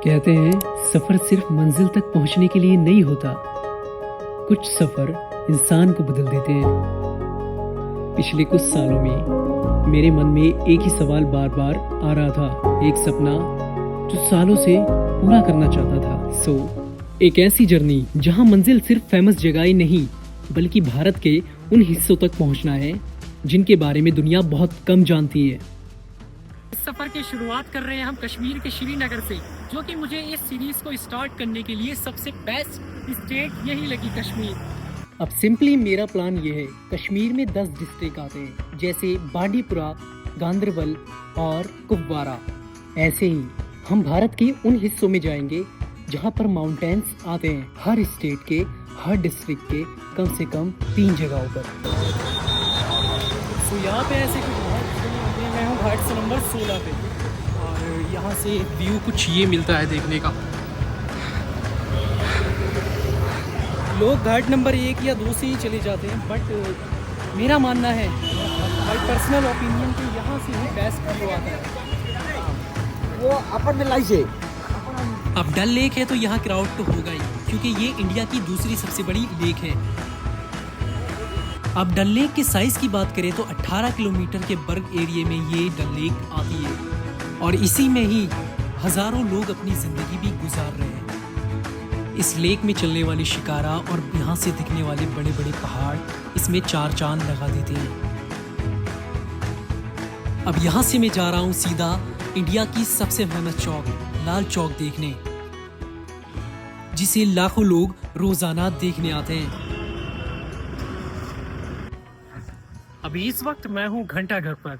कहते हैं सफर सिर्फ मंजिल तक पहुंचने के लिए नहीं होता, कुछ सफर इंसान को बदल देते हैं। पिछले कुछ सालों में मेरे मन में एक ही सवाल बार बार आ रहा था, एक सपना जो सालों से पूरा करना चाहता था। एक ऐसी जर्नी जहां मंजिल सिर्फ फेमस जगह ही नहीं बल्कि भारत के उन हिस्सों तक पहुंचना है जिनके बारे में दुनिया बहुत कम जानती है। इस सफर की शुरुआत कर रहे हैं हम कश्मीर के श्रीनगर से, जो कि मुझे इस सीरीज को स्टार्ट करने के लिए सबसे बेस्ट स्टेट यही लगी, कश्मीर। अब सिंपली मेरा प्लान ये है, कश्मीर में 10 डिस्ट्रिक्ट आते हैं, जैसे बांडीपुरा, गांदरबल और कुपवारा। ऐसे ही हम भारत के उन हिस्सों में जाएंगे जहाँ पर माउंटेन्स आते हैं, हर स्टेट के हर डिस्ट्रिक्ट के कम से कम 3 जगहों पर। तो यहाँ पे ऐसे कुछ घाट बने होते हैं। मैं हूँ घाट से नंबर 16 पे, और यहाँ से व्यू कुछ ये मिलता है देखने का। लोग घाट नंबर 1 या 2 से ही चले जाते हैं, बट मेरा मानना है, माय पर्सनल ओपिनियन, कि यहाँ से ही बेस्ट व्यू आता है। वो अपन में लाई से अब डल लेक है तो यहाँ क्राउड तो होगा ही, क्योंकि ये इंडिया की दूसरी सबसे बड़ी लेक है। अब डल लेक के साइज की बात करें तो 18 किलोमीटर के वर्ग एरिया में ये डल लेक आती है, और इसी में ही हजारों लोग अपनी जिंदगी भी गुजार रहे हैं। इस लेक में चलने वाली शिकारा और यहाँ से दिखने वाले बड़े बड़े पहाड़ इसमें 4 चांद लगा देते हैं। अब यहाँ से मैं जा रहा हूँ सीधा इंडिया की सबसे फेमस चौक, लाल चौक देखने, जिसे लाखों लोग रोजाना देखने आते हैं। अभी इस वक्त मैं हूँ घंटाघर पर,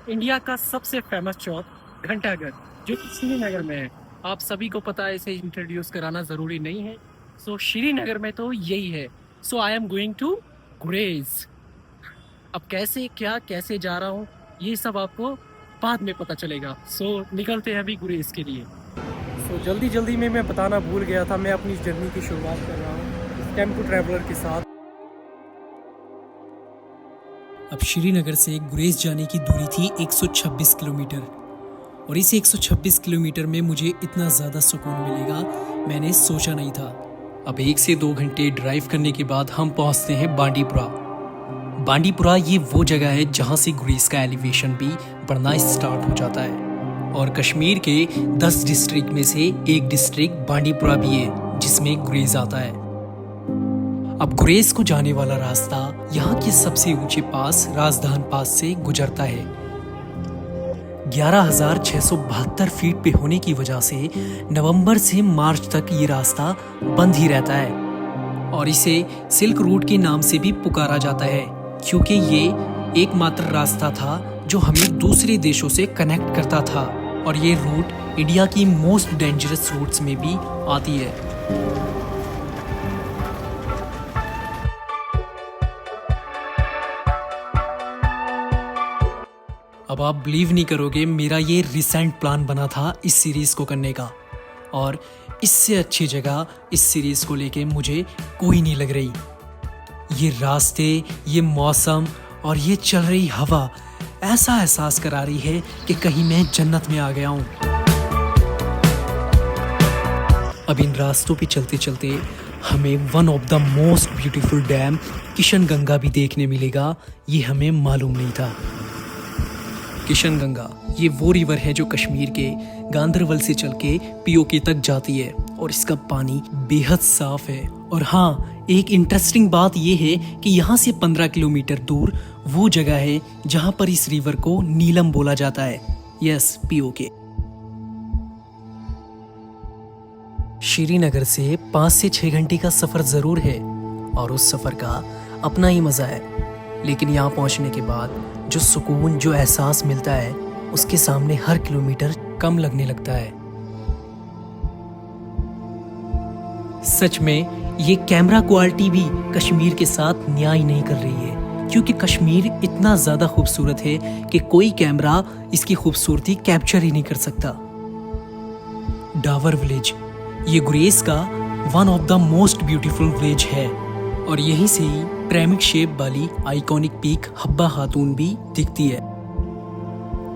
इंडिया का सबसे फेमस चौक घंटाघर, जो कि श्रीनगर में है। आप सभी को पता है, इसे इंट्रोड्यूस कराना ज़रूरी नहीं है। सो श्रीनगर में तो यही है। सो आई एम गोइंग टू गुरेज। अब कैसे जा रहा हूँ ये सब आपको बाद में पता चलेगा। सो निकलते हैं अभी गुरेज के लिए। सो जल्दी में मैं बताना भूल गया था, मैं अपनी जर्नी की शुरुआत कर रहा हूँ टेम्पो ट्रैवलर के साथ। अब श्रीनगर से गुरेज जाने की दूरी थी 126 किलोमीटर, और इस 126 किलोमीटर में मुझे इतना ज़्यादा सुकून मिलेगा मैंने सोचा नहीं था। अब 1 से 2 घंटे ड्राइव करने के बाद हम पहुंचते हैं बांडीपुरा। बांडीपुरा ये वो जगह है जहां से गुरेज का एलिवेशन भी बढ़ना स्टार्ट हो जाता है, और कश्मीर के 10 डिस्ट्रिक्ट में से एक डिस्ट्रिक्ट बांडीपुरा भी है जिसमें गुरेज आता है। अब गुरेज को जाने वाला रास्ता यहाँ के सबसे ऊंचे पास राजधान पास से गुजरता है। 11,672 फीट पे होने की वजह से नवंबर से मार्च तक ये रास्ता बंद ही रहता है, और इसे सिल्क रूट के नाम से भी पुकारा जाता है, क्योंकि ये एकमात्र रास्ता था जो हमें दूसरे देशों से कनेक्ट करता था, और ये रूट इंडिया की मोस्ट डेंजरस रूट्स में भी आती है। अब आप बिलीव नहीं करोगे, मेरा ये रिसेंट प्लान बना था इस सीरीज को करने का, और इससे अच्छी जगह इस सीरीज को लेके मुझे कोई नहीं लग रही। ये रास्ते, ये मौसम और ये चल रही हवा ऐसा एहसास करा रही है कि कहीं मैं जन्नत में आ गया हूँ। अब इन रास्तों पे चलते चलते हमें one of the most beautiful dam Kishan Ganga भी देखने मिलेगा, ये हमें मालूम नहीं था। किशन गंगा ये वो रिवर है जो कश्मीर के गांदरबल से चल के पीओके तक जाती है, और इसका पानी बेहद साफ है। और हाँ, एक इंटरेस्टिंग बात ये है कि यहाँ से 15 किलोमीटर दूर वो जगह है जहाँ पर इस रिवर को नीलम बोला जाता है। Yes, PoK. श्रीनगर से 5 से 6 घंटे का सफर जरूर है, और उस सफर का अपना ही मजा है, लेकिन यहाँ पहुँचने के बाद जो सुकून, जो एहसास मिलता है, उसके सामने हर किलोमीटर कम लगने लगता है। सच में ये कैमरा क्वालिटी भी कश्मीर के साथ न्याय नहीं कर रही है, क्योंकि कश्मीर इतना ज्यादा खूबसूरत है कि कोई कैमरा इसकी खूबसूरती कैप्चर ही नहीं कर सकता। डावर विलेज ये गुरेज का one of the most beautiful village है, और यहीं से ही पिरामिड शेप वाली आइकॉनिक पीक हब्बा खातून भी दिखती है।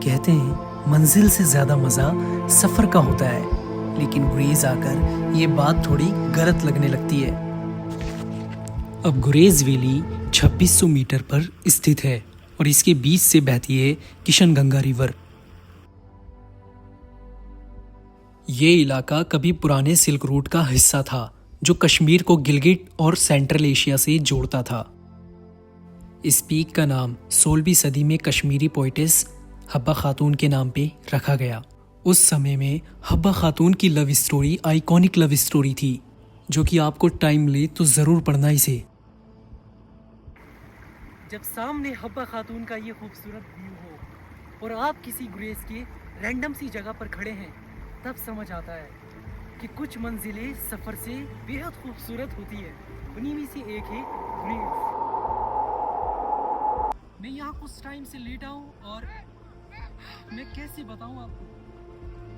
कहते हैं मंजिल से ज्यादा मजा सफर का होता है, लेकिन गुरेज आकर ये बात थोड़ी गलत लगने लगती है। अब गुरेज वैली 2600 मीटर पर स्थित है और इसके बीच से बहती है किशनगंगा रिवर। ये इलाका कभी पुराने सिल्क रूट का हिस्सा था जो कश्मीर को गिलगिट और सेंट्रल एशिया से जोड़ता था। इस पीक का नाम 16वीं सदी में कश्मीरी पोइटेस हब्बा खातून के नाम पे रखा गया। उस समय में हब्बा खातून की love story iconic love story थी जो कि आपको टाइम मिले तो ज़रूर पढ़ना इसे। जब सामने हब्बा खातून का ये खूबसूरत व्यू हो और आप किसी गुरेज के रैंडम सी जगह पर खड़े हैं, तब समझ आता है कि कुछ मंजिलें सफ़र से बेहद खूबसूरत होती है। उन्हीं में से एक है गुरेज। मैं यहाँ कुछ टाइम से लेटा हूँ और मैं कैसे बताऊँ आपको,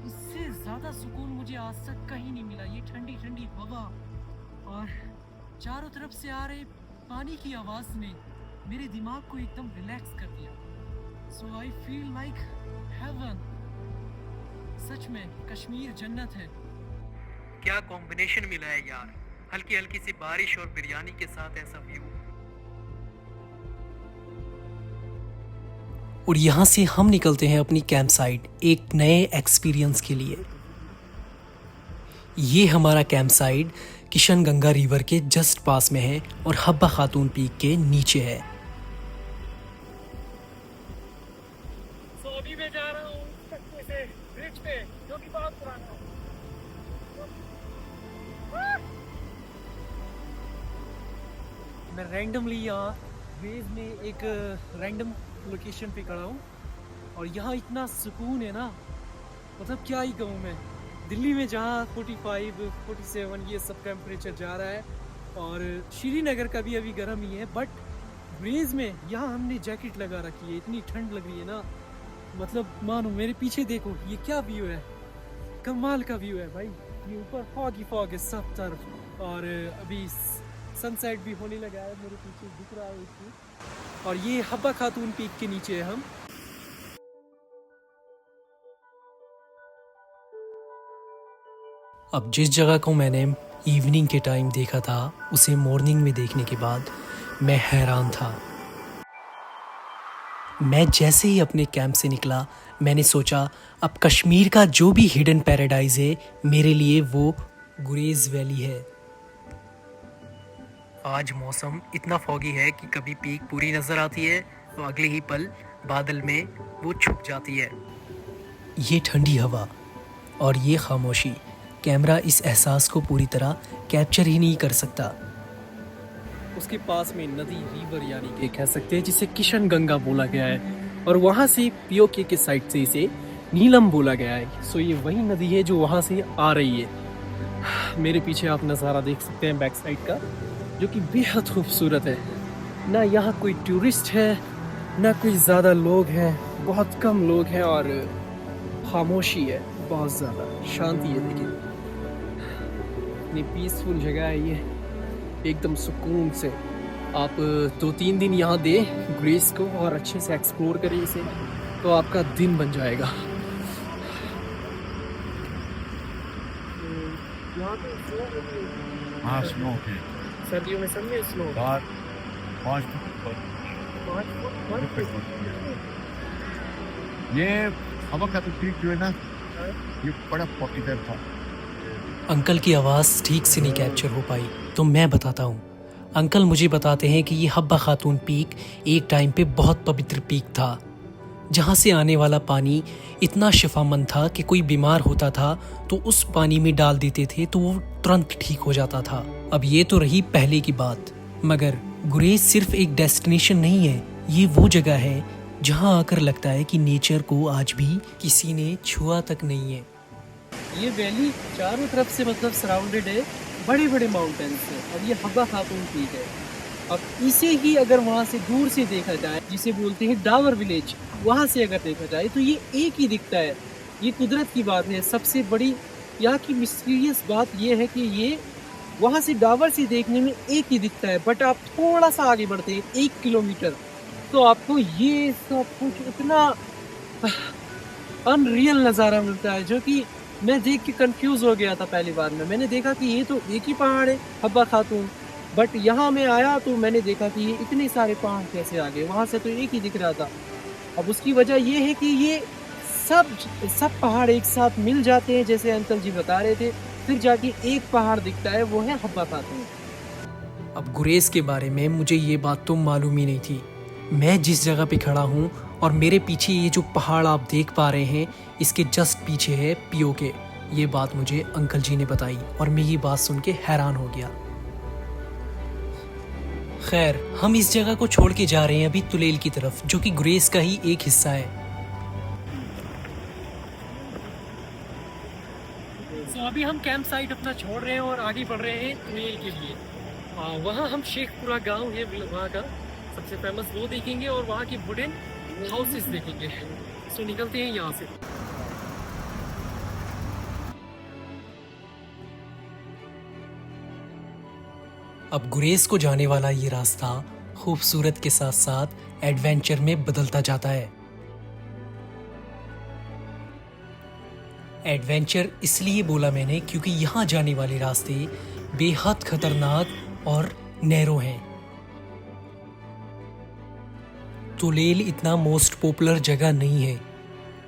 इससे ज़्यादा सुकून मुझे आज तक कहीं नहीं मिला। ये ठंडी ठंडी हवा और चारों तरफ से आ रहे पानी की आवाज़ ने मेरे दिमाग को एकदम रिलैक्स कर दिया। सो आई फील लाइक हेवन। सच में कश्मीर जन्नत है। क्या कॉम्बिनेशन मिला है यार, हल्की हल्की सी बारिश और बिरयानी के साथ ऐसा व्यू। और यहाँ से हम निकलते हैं अपनी कैंप साइट एक नए एक्सपीरियंस के लिए। ये हमारा कैंप साइट किशनगंगा रिवर के जस्ट पास में है और हब्बा खातून पीक के नीचे है। तो अभी मैं जा रहा हूँ से ब्रिज पे जो कि बहुत पुराना है। मैं रैंडमली यहाँ वेव में एक रैंडम लोकेशन पे खड़ा हूँ और यहाँ इतना सुकून है ना, मतलब क्या ही कहूँ मैं। दिल्ली में जहाँ 45, 47 ये सब टेम्परेचर जा रहा है और श्रीनगर का भी अभी गर्म ही है, बट ब्रेज में यहाँ हमने जैकेट लगा रखी है। इतनी ठंड लग रही है ना, मतलब मानो मेरे पीछे देखो, ये क्या व्यू है, कमाल का व्यू है भाई। ये ऊपर फॉग ही फॉग है सब तरफ और अभी सनसेट भी होने लगा है, मेरे पीछे दिख रहा है इसमें। और ये हब्बा खातून पीक के नीचे है हम। अब जिस जगह को मैंने इवनिंग के टाइम देखा था उसे मॉर्निंग में देखने के बाद मैं हैरान था। मैं जैसे ही अपने कैंप से निकला मैंने सोचा अब कश्मीर का जो भी हिडन पैराडाइज है मेरे लिए वो गुरेज वैली है। आज मौसम इतना फॉगी है कि कभी पीक पूरी नज़र आती है तो अगले ही पल बादल में वो छुप जाती है। ये ठंडी हवा और ये खामोशी, कैमरा इस एहसास को पूरी तरह कैप्चर ही नहीं कर सकता। उसके पास में नदी रिवर यानी कि कह सकते हैं जिसे किशनगंगा बोला गया है और वहाँ से पीओके के साइड से इसे नीलम बोला गया है। सो ये वही नदी है जो वहाँ से आ रही है। मेरे पीछे आप नज़ारा देख सकते हैं बैक साइड का, जो कि बेहद खूबसूरत है। ना यहाँ कोई टूरिस्ट है ना कोई ज़्यादा लोग हैं, बहुत कम लोग हैं और खामोशी है, बहुत ज़्यादा शांति है। देखिए इतनी पीसफुल जगह है ये, एकदम सुकून से। आप 2-3 दिन यहाँ दें ग्रेस को और अच्छे से एक्सप्लोर करें इसे, तो आपका दिन बन जाएगा। हाँ स्नो है, सर्दियों में सब में स्नो 5 फुट। ये हवा का तो पीक जो है ना, ये बड़ा पॉपुलर था। अंकल की आवाज़ ठीक से नहीं कैप्चर हो पाई तो मैं बताता हूँ। अंकल मुझे बताते हैं कि ये हब्बा खातून पीक एक टाइम पे बहुत पवित्र पीक था, जहाँ से आने वाला पानी इतना शिफामंद था कि कोई बीमार होता था तो उस पानी में डाल देते थे तो वो तुरंत ठीक हो जाता था। अब ये तो रही पहले की बात, मगर गुरेज सिर्फ एक डेस्टिनेशन नहीं है, ये वो जगह है जहाँ आकर लगता है कि नेचर को आज भी किसी ने छुआ तक नहीं है। ये वैली चारों तरफ से मतलब सराउंडेड है बड़े बड़े माउंटेन्स से और ये हब्बा खातून पीक है। अब इसे ही अगर वहाँ से दूर से देखा जाए, जिसे बोलते हैं डावर विलेज, वहाँ से अगर देखा जाए तो ये एक ही दिखता है। ये कुदरत की बात है। सबसे बड़ी यहाँ की मिस्टीरियस बात ये है कि ये वहाँ से डावर से देखने में एक ही दिखता है, बट आप थोड़ा सा आगे बढ़ते हैं 1 किलोमीटर तो आपको ये सब कुछ इतना अनरियल नज़ारा मिलता है, जो कि मैं देख के कंफ्यूज हो गया था पहली बार में। मैंने देखा कि ये तो एक ही पहाड़ है हब्बा खातून, बट यहाँ मैं आया तो मैंने देखा कि ये इतने सारे पहाड़ कैसे आ गए। वहाँ से तो एक ही दिख रहा था। अब उसकी वजह ये है कि ये सब पहाड़ एक साथ मिल जाते हैं, जैसे अंकल जी बता रहे थे, फिर जाके एक पहाड़ दिखता है, वो है हब्बा खातून। अब गुरेज के बारे में मुझे ये बात तो मालूम ही नहीं थी। मैं जिस जगह पे खड़ा हूँ और मेरे पीछे ये जो पहाड़ आप देख पा रहे हैं, इसके जस्ट पीछे है पीओके। ये बात मुझे अंकल जी ने बताई और मैं ये बात सुन के हैरान हो गया। खैर, हम इस जगह को छोड़ के जा रहे हैं अभी तुलेल की तरफ, जो कि गुरेज का ही एक हिस्सा है। तो अभी हम कैंप साइट अपना छोड़ रहे हैं और आगे बढ़ रहे हैं तुलेल के लिए। वहाँ हम शेखपुरा गांव है वहाँ का सबसे फेमस, वो देखेंगे और वहाँ की वुडन हाउसेस देखेंगे। सो निकलते हैं यहाँ से। अब गुरेज को जाने वाला ये रास्ता खूबसूरत के साथ साथ एडवेंचर में बदलता जाता है। एडवेंचर इसलिए बोला मैंने क्योंकि यहाँ जाने वाले रास्ते बेहद खतरनाक और नैरो हैं। तुलेल इतना मोस्ट पॉपुलर जगह नहीं है,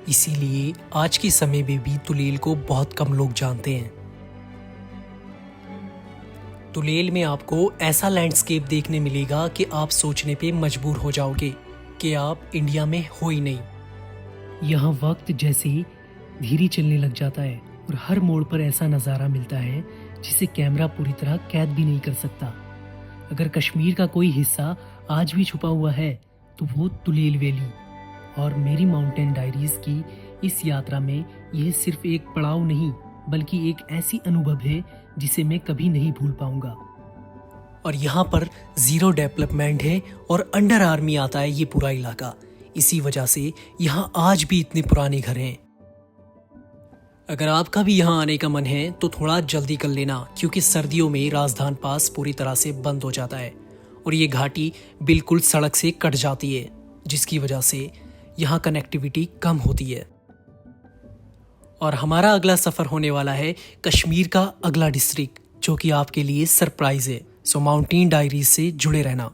इसीलिए आज के समय में भी तुलेल को बहुत कम लोग जानते हैं। तुलेल में आपको ऐसा लैंडस्केप देखने मिलेगा कि आप सोचने पे मजबूर हो जाओगे कि आप इंडिया में हो ही नहीं। यहाँ वक्त जैसे ही धीरे चलने लग जाता है और हर मोड़ पर ऐसा नज़ारा मिलता है जिसे कैमरा पूरी तरह कैद भी नहीं कर सकता। अगर कश्मीर का कोई हिस्सा आज भी छुपा हुआ है तो वो तुलेल वैली। और मेरी माउंटेन डायरीज की इस यात्रा में यह सिर्फ एक पड़ाव नहीं बल्कि एक ऐसी अनुभव है जिसे मैं कभी नहीं भूल पाऊंगा। और यहाँ पर जीरो डेवलपमेंट है और अंडर आर्मी आता है ये पूरा इलाका। इसी वजह से यहाँ आज भी इतने पुराने घर हैं। अगर आपका भी यहाँ आने का मन है तो थोड़ा जल्दी कर लेना, क्योंकि सर्दियों में राजधान पास पूरी तरह से बंद हो जाता है और ये घाटी बिल्कुल सड़क से कट जाती है, जिसकी वजह से यहाँ कनेक्टिविटी कम होती है। और हमारा अगला सफ़र होने वाला है कश्मीर का अगला डिस्ट्रिक्ट, जो कि आपके लिए सरप्राइज है। सो माउंटेन डायरीज से जुड़े रहना।